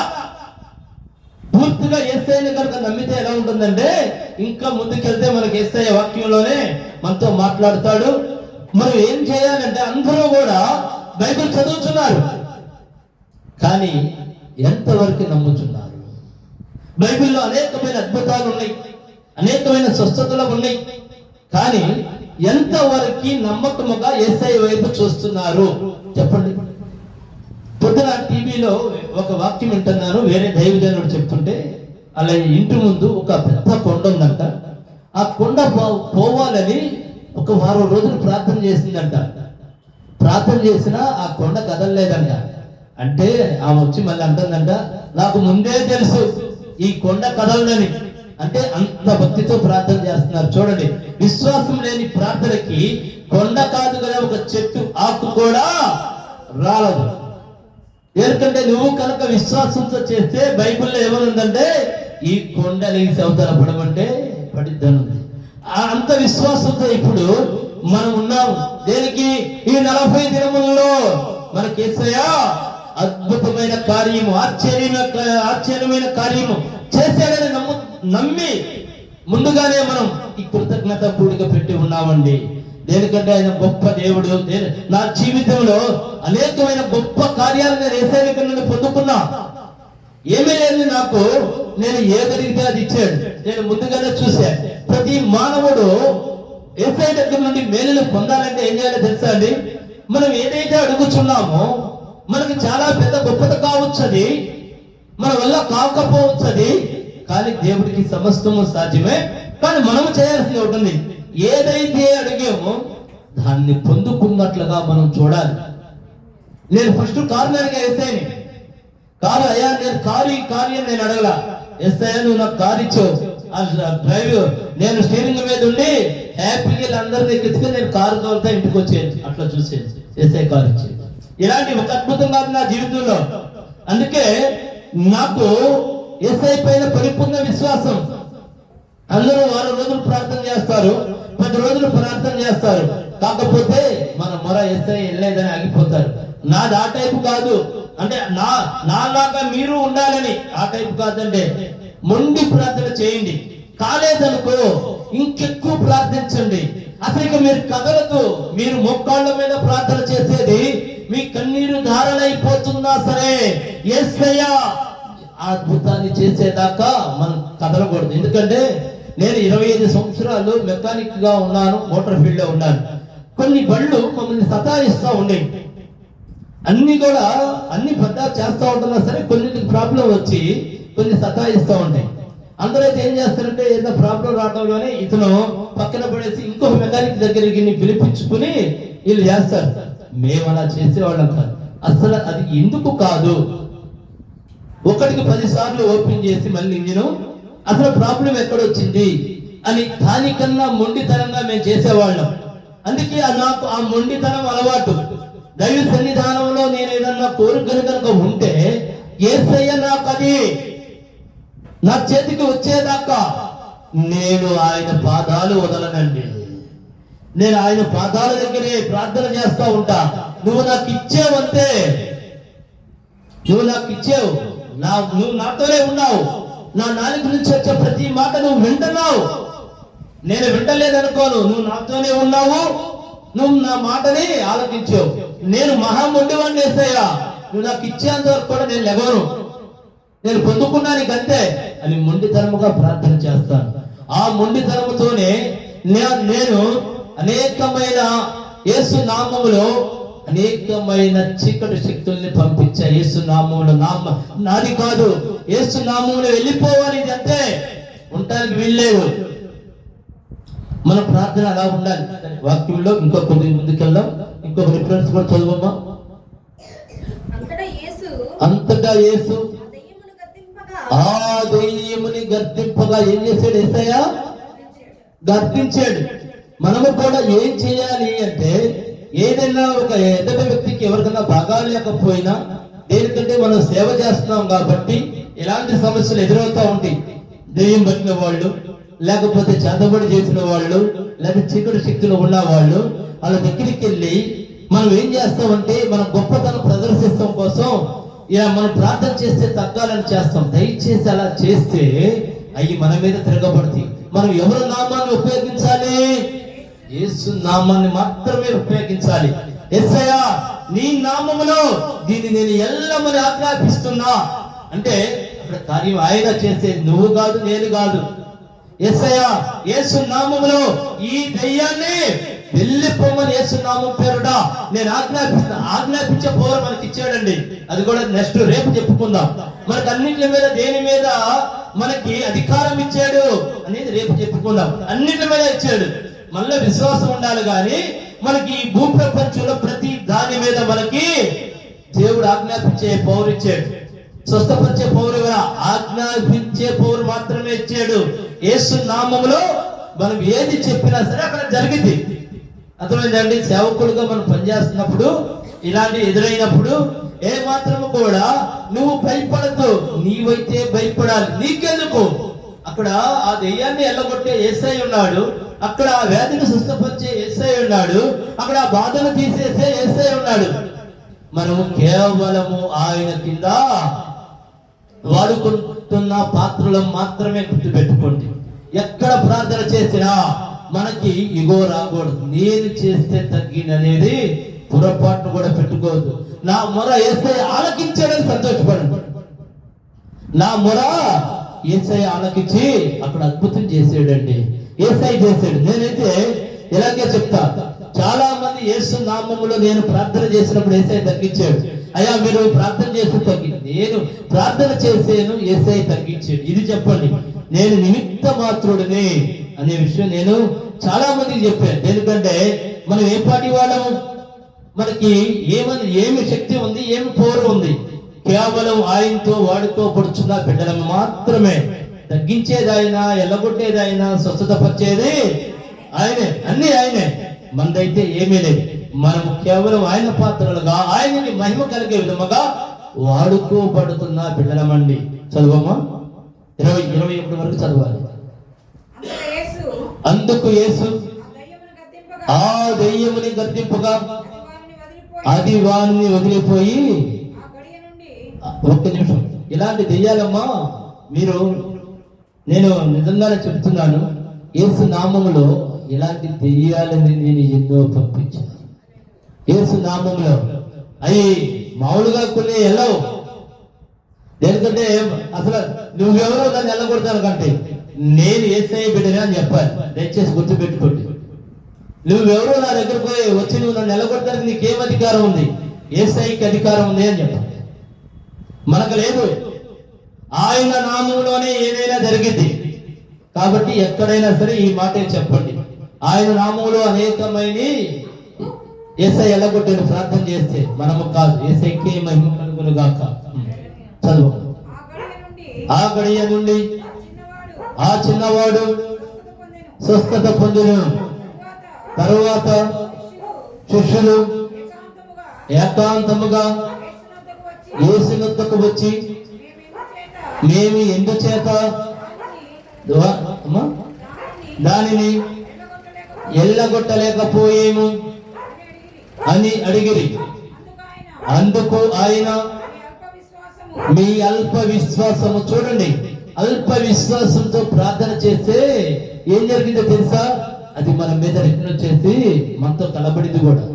Speaker 2: పూర్తిగా యేసయ్యని కనుక నమ్మితే ఎలా ఉంటుందంటే, ఇంకా ముందుకెళ్తే మనకి యేసయ్య వాక్యంలోనే మనతో మాట్లాడతాడు. మనం ఏం చేయాలంటే అందరూ కూడా బైబిల్ చదువుతున్నారు, కానీ ఎంతవరకు నమ్ముతున్నారు? బైబిల్లో అనేకమైన అద్భుతాలు ఉన్నాయి, అనేకమైన స్వస్థతలు ఉన్నాయి, కానీ ఎంతవరకు నమ్మకముగా యేసయ్య వైపు చూస్తున్నారు? చెప్పండి. పొద్దున టీవీలో ఒక వాక్యం వింటున్నాను, వేరే దైవజనుడు చెప్తుంటే, అలా ఇంటి ముందు ఒక పెద్ద కొండ ఉందంట. ఆ కొండ పోవాలని ఒక 1 వారం రోజులు ప్రార్థన చేసిందంట. ప్రార్థన చేసినా ఆ కొండ కదలలేదంట. అంటే ఆమె వచ్చి మళ్ళీ అంటుందంట, నాకు ముందే తెలుసు ఈ కొండ కదలదని. అంటే అంత భక్తితో ప్రార్థన చేస్తున్నారు. చూడండి, విశ్వాసం లేని ప్రార్థనకి కొండ కాదు కదా, ఒక చెట్టు ఆకు కూడా రాలదు. ఎందుకంటే నువ్వు కనుక విశ్వాసంతో చేస్తే బైబిల్లో ఏమనుందంటే, ఈ కొండ లేచి అవతల పడమంటే పడిద్దనుంది. అంత విశ్వాసంతో ఇప్పుడు మనం ఉన్నాం. దేనికి? ఈ 40 దినములలో మనకి యేసయ్య అద్భుతమైన కార్యము, ఆశ్చర్యమైన కార్యము చేశాడని నమ్మి ముందుగానే మనం ఈ కృతజ్ఞత కూడిక పెట్టి ఉన్నామండి. దేనికంటే ఆయన గొప్ప దేవుడు. నా జీవితంలో అనేకమైన గొప్ప కార్యాలు నేను యేసయ్య దగ్గర నుండి పొందుకున్నా. ఏమీ లేదు నాకు, నేను ఏదడిగితే అది ఇచ్చాడు. నేను ముందుగానే చూశాను. ప్రతి మానవుడు యేసయ్య దగ్గర నుండి మేలులు పొందాలంటే ఏం చేయాలో తెలుసా అండి? మనం ఏదైతే అడుగుతున్నామో మనకి చాలా పెద్ద గొప్పత కావచ్చు, అది మన వల్ల కాకపోవచ్చు, అది కానీ దేవుడికి సమస్తము సాధ్యమే. కానీ మనం చేయాల్సింది ఉంటుంది, ఏదైతే అడిగామో దాన్ని పొందుకున్నట్లుగా మనం చూడాలి. నేను ఫస్ట్ కార్నర్గా యేసయ్యని, కారు అయ్యా నేను కారు అని నేను అడగల. ఎస్ఐ నువ్వు నాకు కారు ఇచ్చావు, డ్రైవ్ నేను స్టీరింగ్ మీద ఉండి హ్యాపీగా వీళ్ళందరినీ ఎక్కించుకుని నేను కారు తోలుతా ఇంటికి వచ్చేది. అట్లా చూసేది ఎస్ఐ కారు ఇచ్చేది. ఇలాంటి ఒక అద్భుతం కాదు నా జీవితంలో. అందుకే నాకు ఎస్ఐ పైన పరిపూర్ణ విశ్వాసం. అందరూ 6 రోజులు ప్రార్థన చేస్తారు, 10 రోజులు ప్రార్థన చేస్తారు, కాకపోతే మన మొర ఎస్ఐ వెళ్ళలేదని ఆగిపోతారు. నాది ఆ టైపు కాదు, అంటే నాలాగా మీరు ఉండాలని ఆ టైపు కాదంటే మొండి ప్రార్థన చేయండి. కాలేదనుకో ఇంకెక్కువ ప్రార్థించండి. అసలు మీరు కదలదు, మీరు మోకాళ్ళ మీద ప్రార్థన చేసేది మీ కన్నీరు ధారలైపోతున్నా సరే యేసయ్య అద్భుతాన్ని చేసేదాకా మనం కదలకూడదు. ఎందుకంటే నేను 25 సంవత్సరాలు మెకానిక్ గా ఉన్నాను, మోటార్ ఫీల్డ్ లో ఉన్నాను. కొన్ని బళ్ళు మమ్మల్ని సతాయిస్తూ ఉండేవి. అన్ని పెద్ద చేస్తూ ఉంటున్నా సరే కొన్ని ప్రాబ్లం వచ్చి కొన్ని సతాయిస్తూ ఉంటాయి. అందరూ అయితే ఏం చేస్తారంటే ఏదో ప్రాబ్లం రావడంలోనే ఇతను పక్కన పడేసి ఇంకొక మెకానిక్ దగ్గరికి పిలిపించుకుని వీళ్ళు చేస్తారు. మేము అలా చేసేవాళ్ళం కాదు. అసలు అది ఎందుకు కాదు, ఒకటికి 10 సార్లు ఓపెన్ చేసి మళ్ళీ ఇంజిన్ అసలు ప్రాబ్లం ఎక్కడొచ్చింది అని దానికన్నా మొండితనంగా మేము చేసేవాళ్ళం. అందుకే నాకు ఆ మొండితనం అలవాటు. దైవ సన్నిధానంలో నేను ఏదన్నా కోరికలు కనుక ఉంటే యేసయ్య నాకు అది నా చేతికి వచ్చేదాకా నేను ఆయన పాదాలు వదలనండి. నేను ఆయన పాదాల దగ్గరే ప్రార్థన చేస్తా ఉంటా. నువ్వు నాకు ఇచ్చేవంతే, నువ్వు నాకు ఇచ్చేవు, నువ్వు నాతోనే ఉన్నావు. నా నాలుగు నుంచి వచ్చే ప్రతి మాట నువ్వు వింటున్నావు. నేను వింటలేదనుకోను, నువ్వు నాతోనే ఉన్నావు, నువ్వు నా మాటని ఆలకించావు. నేను మహామొండివాడిని యేసయ్యా, నువ్వు నాకు ఇచ్చేంత వరకు కూడా నేను లెగవను, నేను పొందుకున్నానికి అంతే అని మొండితనముగా ప్రార్థన చేస్తాను. ఆ మొండితనముతోనే నేను అనేకమైన యేసు నామములో అనేకమైన చీకటి శక్తుల్ని పంపించా. యేసు నామములో నాది కాదు, యేసు నామములో వెళ్ళిపోవాలి, అంతే, ఉండటానికి వీల్లేదు. మన ప్రార్థన అలా ఉండాలి. వాక్యంలో ఇంకో కొద్ది ముందుకెళ్దాం. ఇంకొక రిఫరెన్స్ కూడా చదువమ్మా. అంతటా యేసు ఆ దెయ్యముని గర్తింపగా ఏం చేశాడు? యేసయ్య గర్తించాడు. మనము కూడా ఏం చేయాలి అంటే ఏదైనా ఒక ఎదుటి వ్యక్తికి ఎవరికైనా బాగా లేకపోయినా దేనికంటే మనం సేవ చేస్తున్నాం కాబట్టి ఎలాంటి సమస్యలు ఎదురవుతా ఉంటాయి. దెయ్యం పట్టిన వాళ్ళు, లేకపోతే చేతబడి చేసిన వాళ్ళు, లేకపోతే చీకటి శక్తులు ఉన్న వాళ్ళు, వాళ్ళ దగ్గరికి వెళ్ళి మనం ఏం చేస్తామంటే మన గొప్పతనం ప్రదర్శిస్తాం కోసం ఇలా మనం ప్రార్థన చేస్తే తగ్గాలని చేస్తాం. దయచేసి అలా చేస్తే అవి మన మీద తిరగబడతాయి. మనం ఎవరి నామాన్ని ఉపయోగించాలి? యేసు నామాన్ని మాత్రమే ఉపయోగించాలి. యేసయ్యా నీ నామములో దీన్ని నేను ఎల్లమని ఆజ్ఞాపిస్తున్నా అంటే అక్కడ కార్యం ఆయన చేసేది, నువ్వు కాదు, నేను కాదు. యేసయ్యా యేసు నామములో ఈ దయ్యాన్ని వెళ్ళిపోమని యేసు నామం పేరుట నేను ఆజ్ఞాపిస్తున్నా. ఆజ్ఞాపించే పవర్ మనకి ఇచ్చాడండి. అది కూడా నెక్స్ట్ రేపు చెప్పుకుందాం. మనకి అన్నింటి మీద దేని మీద మనకి అధికారం ఇచ్చాడు అనేది రేపు చెప్పుకుందాం. అన్నింటి మీద ఇచ్చాడు. మళ్ళీ విశ్వాసం ఉండాలి. కానీ మనకి ఈ భూ ప్రపంచంలో ప్రతి దాని మీద మనకి దేవుడు ఆజ్ఞాపించే పౌరు ఇచ్చాడు. స్వస్థపరిచే పౌరు ఆజ్ఞాపించే పౌరు మాత్రమే ఇచ్చాడు. యేసు నామములో మనం ఏది చెప్పినా సరే అక్కడ జరిగింది. అర్థమైందండి? సేవకుడుగా మనం పనిచేస్తున్నప్పుడు ఇలాంటి ఎదురైనప్పుడు ఏ మాత్రము కూడా నువ్వు భయపడద్దు, నీవైతే భయపడాలి. నీకెందుకు? అక్కడ ఆ దెయ్యాన్ని ఎల్లగొట్టే యేసయ్య ఉన్నాడు, అక్కడ ఆ వ్యాధిని స్వస్థపరిచే యేసయ్య ఉన్నాడు, అక్కడ ఆ బాధను తీసేసే యేసయ్య ఉన్నాడు. మనము కేవలము ఆయన కింద వాడుకుంటున్న పాత్రలను మాత్రమే గుర్తుపెట్టుకోండి. ఎక్కడ ప్రార్థన చేసినా మనకి ఇగో రాకూడదు, నేను చేస్తే తగ్గిననేది పొరపాటును కూడా పెట్టుకోవద్దు. నా మొర యేసయ్య ఆలకించాడని సంతోషపడండి. నా మొర యేసయ్య ఆలకించి అక్కడ అద్భుతం చేసాడండి. యేసయ్య చేశాడు. నేనైతే ఇలాగే చెప్తా, చాలా మంది యేసు నామములో నేను ప్రార్థన చేసినప్పుడు యేసయ్య తగ్గించాడు. అయ్యా మీరు ప్రార్థన చేసి తగ్గింది, నేను ప్రార్థన చేసాను, యేసయ్య తగ్గించాడు. ఇది చెప్పండి. నేను నిమిత్త మాత్రుడిని అనే విషయం నేను చాలా మందికి చెప్పాను. ఎందుకంటే మనం ఏ పాటి వాళ్ళము, మనకి ఏమి శక్తి ఉంది, ఏమి పవర్ ఉంది. కేవలం ఆయనతో వాడుకోబడుచున్న బిడ్డలను మాత్రమే. తగ్గించేది ఆయన, ఎల్లగొట్టేది ఆయన, స్వస్థత పరిచేది ఆయనే, అన్ని ఆయనే. మనదైతే ఏమీ లేదు. మనము కేవలం ఆయన పాత్రలుగా ఆయనని మహిమ కలిగే విధముగా వాడుకోబడుతున్న బిడ్డలమండి. చదువమ్మా, 21 వరకు చదవాలి. అందుకు యేసు ఆ దెయ్యముని గద్దింపుగా అది వారిని వదిలిపోయి, ఒక్క నిమిషం, ఇలాంటి దెయ్యాలమ్మా నేను నిజంగానే చెప్తున్నాను, యేసు నామములో ఇలాంటి దెయ్యాలని నేను ఎన్నో పంపించాను. యేసు నామములో అవి మామూలుగా కొన్ని వెళ్ళవు. ఎందుకంటే అసలు నువ్వెవరో దాన్ని వెళ్ళగొడతాను కంటే నేను యేసయ్య బిడ్డనే అని చెప్పాలి. దయచేసి గుర్తుపెట్టుకోండి. నువ్వెవరో నా దగ్గరకు వచ్చి నువ్వు నన్ను నిలగొట్టడానికి నీకేం అధికారం ఉంది? యేసయ్యకి అధికారం ఉంది అని చెప్పాలి. మనకు లేదు. ఆయన నామంలోనే ఏదైనా జరిగింది. కాబట్టి ఎక్కడైనా సరే ఈ మాటే చెప్పండి. ఆయన నామంలో అనేకమైన యేసయ్య ఎల్లగొట్టిన ప్రార్థన చేస్తే మనము కాదు, యేసయ్యకే మహిమ కలుగును గాక. చదువు. ఆ గడియ నుండి ఆ చిన్నవాడు స్వస్థత పొందును. తరువాత శిష్యులు ఏకాంతముగా యేసు వద్దకు వచ్చి, మేము ఎందుచేత దానిని ఎల్లగొట్టలేకపోయేము అని అడిగిరి. అందుకు ఆయన, మీ అల్ప విశ్వాసము, చూడండి, అల్ప విశ్వాసంతో ప్రార్థన చేస్తే ఏం జరిగిందో తెలుసా? అది మన మీద రిటర్న్ వచ్చేసి మనతో కలబడింది కూడా.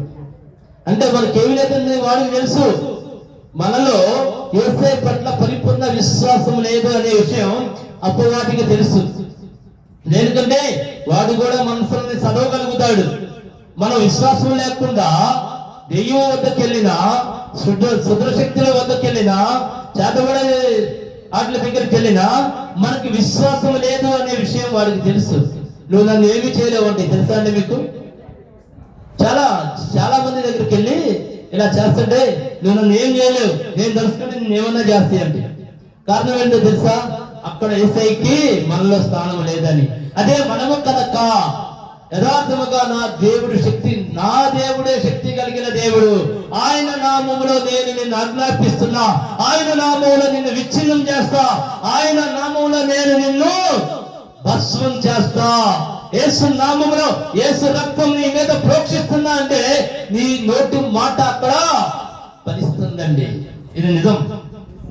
Speaker 2: అంటే మనకేమి లేదని వాడికి తెలుసు. మనలో యేసయ్య పట్ల పరిపూర్ణ విశ్వాసం లేదు అనే విషయం అపవాదికి తెలుసు. ఎందుకంటే వాడు కూడా మనసుని చదవగలుగుతాడు. మన విశ్వాసం లేకుండా దెయ్యం వద్దకు వెళ్ళినా, శుద్రశక్తుల వద్దకు వెళ్ళినా, చేతబడే వాటి దగ్గరికి వెళ్ళినా మనకి విశ్వాసం లేదు అనే విషయం వాడికి తెలుసు. నువ్వు నన్ను ఏమి చేయలేవండి తెలుసా అండి మీకు? చాలా మంది దగ్గరికి వెళ్ళి ఇలా చేస్తుంటే, నువ్వు నన్ను ఏం చేయలేవు, నేను తెలుసుకుంటే నేను ఏమన్నా చేస్తాయి అంటే కారణం ఏంటో తెలుసా? అక్కడ యేసయ్యకి మనలో స్థానం లేదని. అదే మనము కనుక యథార్థముగా నా దేవుడే శక్తి కలిగిన దేవుడు, ఆయన నామములో నేను నిన్ను ఆజ్ఞాపిస్తున్నా, ఆయన నామములో నిన్ను విచ్ఛిన్నం చేస్తా, ఆయన నామములో నేను నిన్ను భస్మం చేస్తా, యేసు నామములో యేసు రక్తం నీ మీద ప్రోక్షిస్తున్నా అంటే నీ నోటి మాట అక్కడ ఫలిస్తుందండి. ఇది నిజం.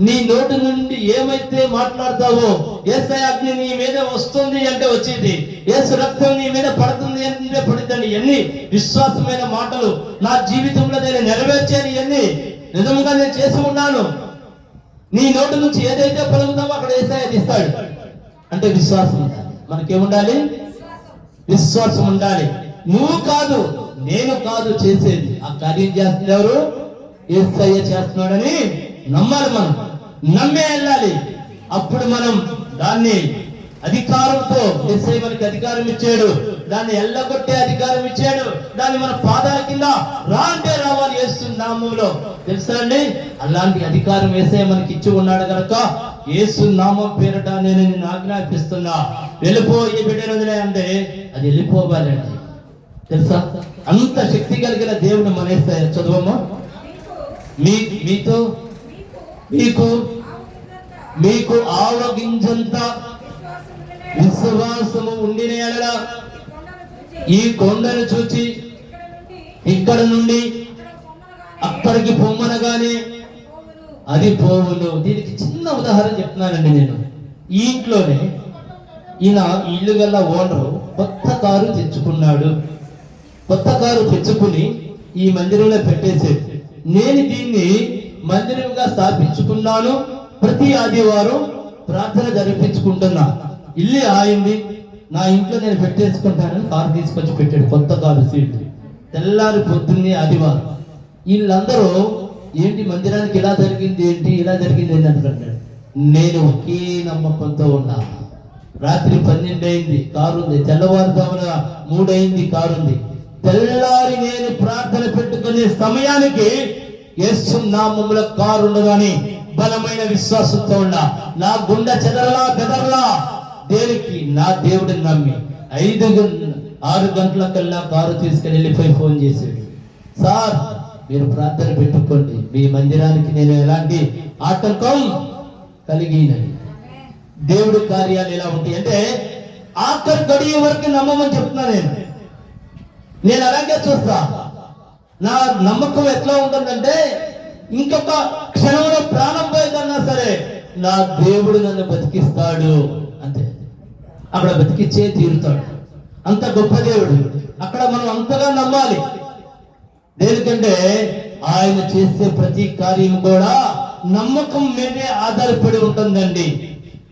Speaker 2: నీ నోటి నుండి ఏమైతే మాట్లాడతావో యేసయ్య అగ్ని నీ మీద వస్తుంది అంటే వచ్చేది, యేసు రక్తం నీ మీద పడుతుంది అంటే పడుతుంది. ఎన్ని విశ్వాసమైన మాటలు నా జీవితంలో నేను నెరవేర్చాను, ఇవన్నీ నిజంగా నేను చేసి ఉన్నాను. నీ నోటి నుంచి ఏదైతే పలుకుతావో అక్కడ యేసయ్య ఇస్తాడు. అంటే విశ్వాసం ఉండాలి. మనకేముండాలి? విశ్వాసం ఉండాలి. నువ్వు కాదు, నేను కాదు చేసేది, ఆ కార్యం చేస్తుంది ఎవరు? యేసయ్య చేస్తున్నాడని నమ్మాలి. మనం నమ్మే వెళ్ళాలి. అప్పుడు మనం దాన్ని అధికారంతో, యేసయ్య మనకి అధికారం ఇచ్చాడు, దాన్ని ఎల్లగొట్టే అధికారం ఇచ్చాడు. దాన్ని మన పాదాల కింద రా అంటే రావాలి యేసు నామములో. తెలుసా అండి? అలాంటి అధికారం యేసయ్య మనకి ఇచ్చి ఉన్నాడు కనుక యేసు నామం పేరట నేను నిన్ను ఆజ్ఞాపిస్తున్నా, వెళ్ళిపో ఈ బిడ్డను వదిలే అంటే అది వెళ్ళిపోవాలండి. తెలుసా? అంత శక్తి కలిగిన దేవుడు మన యేసయ్య. చదువమ్మా. మీకు ఆవగింజంత విశ్వాసము ఉండిన ఎడల ఈ కొండను చూచి ఇక్కడ నుండి అక్కడికి పొమ్మనగానే అది పోవును. దీనికి చిన్న ఉదాహరణ చెప్తున్నానండి నేను. ఈ ఇంట్లోనే ఈయన ఇల్లు గల ఓనరు కొత్త కారు తెచ్చుకున్నాడు. కొత్త కారు తెచ్చుకుని ఈ మందిరంలో పెట్టేసేది. నేను దీన్ని మందిరంగా స్థాపించుకున్నాను. ప్రతి ఆదివారం ప్రార్థన జరిపించుకుంటున్నా. ఇల్లు ఆయింది, నా ఇంట్లో నేను పెట్టేసుకుంటానని కారు తీసుకొచ్చి పెట్టాడు. కొత్త కారు సీట్. తెల్లారి పొద్దున్నే ఆదివారం వీళ్ళందరూ ఏంటి మందిరానికి ఇలా జరిగింది ఏంటి ఇలా జరిగింది ఏంటి అనుకుంటాడు. నేను ఒకే నమ్మకంతో ఉన్నా. రాత్రి 12 అయింది, కారు ఉంది. తెల్లవారుజామున 3 అయింది, కారు ఉంది. తెల్లారి నేను ప్రార్థన పెట్టుకునే సమయానికి యేసు నామములో కారు ఉండగాని బలమైన విశ్వాసంతో ఉన్నా, నా గుండె చెదరలా బెదరలా. దేనికి? నా దేవుడిని నమ్మి 6 గంటల కల్లా కారు తీసుకెళ్ళి వెళ్ళిపోయి ఫోన్ చేశాడు, సార్ మీరు ప్రార్థన పెట్టుకోండి, మీ మందిరానికి నేను ఎలాంటి ఆటంకం కలిగినది. దేవుడి కార్యాలు ఎలా ఉంటాయి అంటే ఆఖరి గడియ వరకు నమ్మమని చెప్తున్నా. నేను అలాగే చూస్తా. నా నమ్మకం ఎట్లా ఉంటుందంటే ఇంకొక క్షణంలో ప్రాణం పోయిందన్నా సరే నా దేవుడు నన్ను బతికిస్తాడు, అంతే. అక్కడ బతికిచ్చే తీరుతాడు. అంత గొప్ప దేవుడు. అక్కడ మనం అంతగా నమ్మాలి. దేనికంటే ఆయన చేసే ప్రతి కార్యం కూడా నమ్మకం మీదే ఆధారపడి ఉంటుందండి.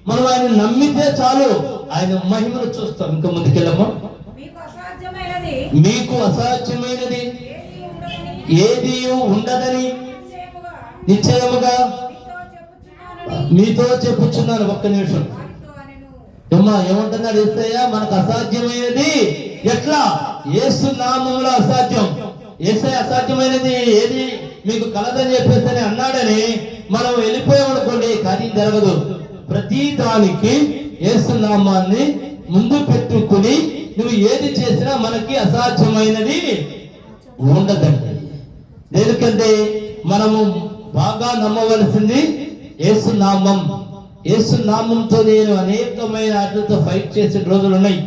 Speaker 2: మనం ఆయన నమ్మితే చాలు, ఆయన మహిమను చూస్తాం. ఇంకా ముందుకెళ్ళమ్మా. మీకు అసాధ్యమైనది ఏది ఉండదని నిశ్చయముగా మీతో చెప్పుచున్నాను. ఒక్క నిమిషం అమ్మా, ఏమంటున్నాడు యేసయ్య? మనకు అసాధ్యమైనది ఎట్లా? యేసు నామములో అసాధ్యం. యేసయ్య అసాధ్యమైనది ఏది మీకు కలదని చెప్పేసి అన్నాడని మనం వెళ్ళిపోయామనుకోండి, కార్యం జరగదు. ప్రతి దానికి యేసు నామాన్ని ముందు పెట్టుకుని నువ్వు ఏది చేసినా మనకి అసాధ్యమైనది ఉండదండి. ఎందుకంటే మనము బాగా నమ్మవలసింది యేసు నామం. యేసు నామంతో నేను అనేకమైన వాటితో ఫైట్ చేసే రోజులు ఉన్నాయి,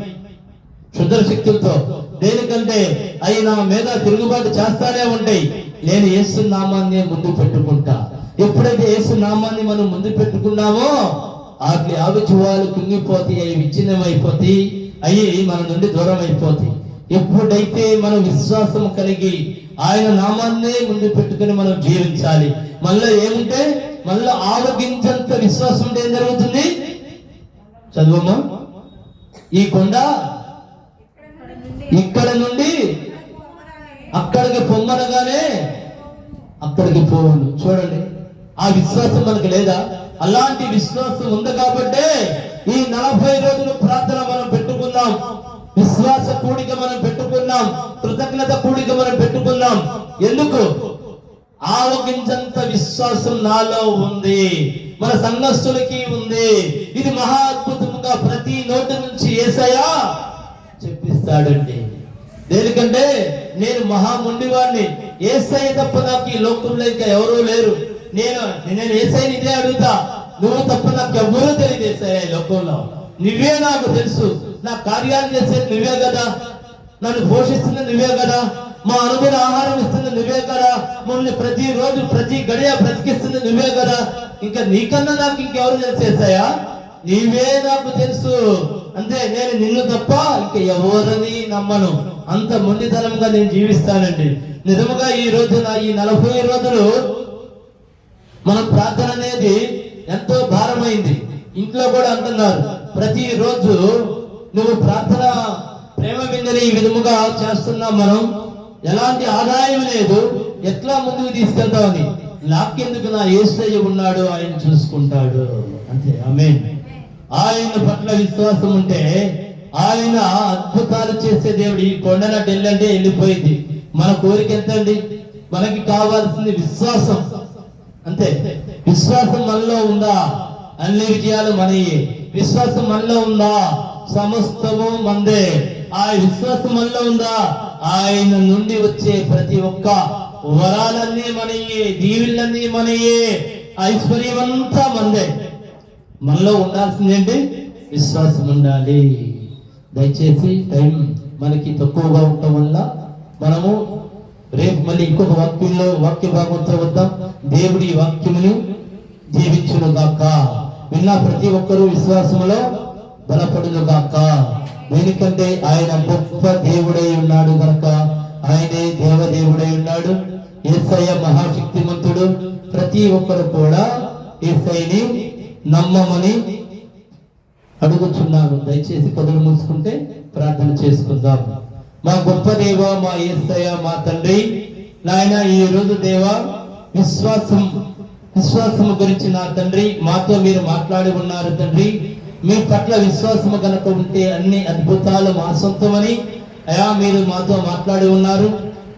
Speaker 2: క్షుద్ర శక్తులతో. దేనికంటే అవి నా మీద తిరుగుబాటు చేస్తానే ఉంటాయి. నేను యేసు నామాన్ని ముందు పెట్టుకుంటా. ఎప్పుడైతే యేసు నామాన్ని మనం ముందు పెట్టుకున్నామో వాటి ఆవిచువాలు కుంగిపోతాయి, అవి విచ్ఛిన్నమైపోతాయి, అవి మన నుండి దూరం అయిపోతాయి. ఎప్పుడైతే మనం విశ్వాసం కలిగి ఆయన నామాన్నే ముందు పెట్టుకుని మనం జీవించాలి. మళ్ళీ ఏముంటే మళ్ళీ ఆవగించంత విశ్వాసం ఉంటే ఏం జరుగుతుంది? చదువమ్మా. ఈ కొండ ఇక్కడ నుండి అక్కడికి పొమ్మనగానే అక్కడికి పోవును. చూడండి, ఆ విశ్వాసం మనకు లేదా? అలాంటి విశ్వాసం ఉంది కాబట్టే ఈ 40 రోజులు ప్రార్థన మనం పెట్టుకున్నాం, విశ్వాస కూడిక మనం పెట్టుకున్నాం, కృతజ్ఞత కూడిక మనం పెట్టుకున్నాం. ఎందుకు? ఆవగించంత విశ్వాసం నాలో ఉంది, మన సంఘస్థులకి ఉంది. ఇది మహా అద్భుతంగా ప్రతి నోటి నుంచి యేసయ్య చెప్పిస్తాడండి. దేనికంటే నేను మహా మొండివాడిని, యేసయ్య తప్ప నాకు ఈ లోకంలో ఇంకా ఎవరూ లేరు. నేను యేసయ్యని ఇదే అడుగుతా, నువ్వు తప్ప నాకు ఎవరూ తెలియదు యేసయ్య ఈ లోకంలో. నువ్వే నాకు తెలుసు, నా కార్యాలు చేసేది నువ్వే కదా, నన్ను పోషిస్తున్నది నువ్వే కదా, మా అనుగుణ ఆహారం ఇస్తున్నది నువ్వే కదా, మమ్మల్ని ప్రతి రోజు ప్రతి గడియ బ్రతికిస్తున్నది నువ్వే కదా. ఇంకా నీకన్నా నాకు ఇంకెవరు తెలిసేసాయా? నీవే నాకు తెలుసు. అంతే, నేను నిన్ను తప్ప ఇంక ఎవరిని నమ్మను. అంత మొండితనంగా నేను జీవిస్తానండి. నిజముగా ఈ రోజున ఈ 40 రోజులు మన ప్రార్థన అనేది ఎంతో భారమైంది. ఇంట్లో కూడా అంటున్నారు, ప్రతి రోజు నువ్వు ప్రార్థన ప్రేమ విందని ఈ విధముగా చేస్తున్నాం. మనం ఎలాంటి ఆదాయం లేదు, ఎట్లా ముందుకు తీసుకెళ్తామని. నాకెందుకు, నా యేసయ్య ఉన్నాడు, ఆయన చూసుకుంటాడు, అంతే. ఆమేన్. ఆయన పట్ల విశ్వాసం ఉంటే ఆయన అద్భుతాలు చేసే దేవుడు. ఈ కొండన ఢిల్లంటే వెళ్ళిపోయింది. మన కోరిక ఎంత అండి? మనకి కావాల్సింది విశ్వాసం, అంతే. విశ్వాసం మనలో ఉందా? అన్ని విజయాలు మనయే. విశ్వాసం మనలో ఉందా? సమస్తము మందే. ఆ విశ్వాసం మనలో ఉందా? ఆయన నుండి వచ్చే ప్రతి ఒక్క వరాలన్నీ మనయే, దీవులన్నీ మనయే, ఐశ్వర్యమంతా మందే. మనలో ఉండాల్సిందేంటి? విశ్వాసం ఉండాలి. దయచేసి టైం మనకి తక్కువగా ఉండటం వల్ల మనము రేపు మళ్ళీ ఇంకొక వాక్య భాగంతో వద్దాం. దేవుడి వాక్యమును జీవించును గాక. విన్న ప్రతి ఒక్కరూ విశ్వాసములో బలపడును గాక. దేనికంటే ఆయన గొప్ప దేవుడై ఉన్నాడు కనుక, ఆయనే దేవదేవుడై ఉన్నాడు. యేసయ్య మహాశక్తిమంతుడు. ప్రతి ఒక్కరు కూడా యేసయ్యని నమ్మమని అడుగుచున్నాను. దయచేసి కదులు మూసుకుంటే ప్రార్థన చేసుకుందాం. మా గొప్ప దేవ, మా యేసయ్య, మా తండ్రి, నాయన ఈ రోజు దేవ విశ్వాసము గురించి నా తండ్రి మాతో మీరు మాట్లాడి ఉన్నారు తండ్రి. మీ పట్ల విశ్వాసము కనుక ఉంటే అన్ని అద్భుతాలు మా సొంతమని అయా మీరు మాతో మాట్లాడి ఉన్నారు.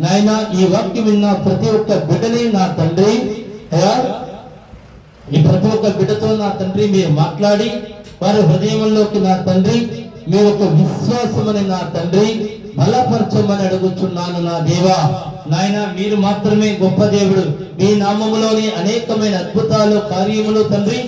Speaker 2: నాయన ఈ వాక్యం విన్న ప్రతి ఒక్క బిడ్డని నా తండ్రి అయా ఈ ప్రతి ఒక్క బిడ్డతో నా తండ్రి మీరు మాట్లాడి వారి హృదయంలోకి నా తండ్రి మీరు ఒక విశ్వాసమని నా తండ్రి బలపరచమని అడుగుచున్నాను నా దేవా. నాయన మీరు మాత్రమే గొప్ప దేవుడు. మీ నామములోని అనేకమైన అద్భుతాలు కార్యములు తండ్రి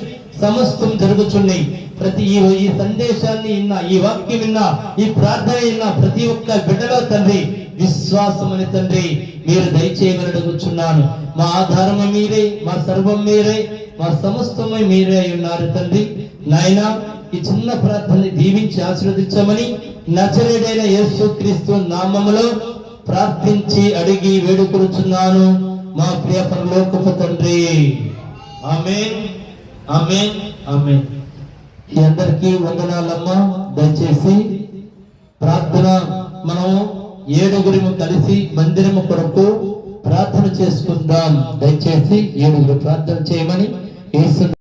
Speaker 2: సమస్తం జరుగుచున్నాయి. ప్రతి ఈ సందేశాన్ని విన్నా, ఈ వాక్యం విన్నా, ఈ ప్రార్థన విన్నా ప్రతి ఒక్క బిడ్డలో తండ్రి విశ్వాసమని తండ్రి మీరు దయచేయమని అడుగుచున్నాను. మా ఆధారము మీరే, మా సర్వం మీరే, మా సమస్తమై మీరే అయి ఉన్నారు తండ్రి. నాయన ఈ చిన్న ప్రార్థనని దీవించి ఆశీర్వదించమని నజరేయుడైన యేసుక్రీస్తు నామములో ప్రార్థించి అడిగి వేడుకొనుచున్నాను మా ప్రియ పరలోకపు తండ్రి. ఆమేన్, ఆమేన్, ఆమేన్. ఈ అందరికీ వందనాలమ్మా. దయచేసి ప్రార్థన మనం 7 కలిసి మందిరము కొరకు ప్రార్థన చేసుకుందాం. దయచేసి 7 ప్రార్థన చేయమని యేసు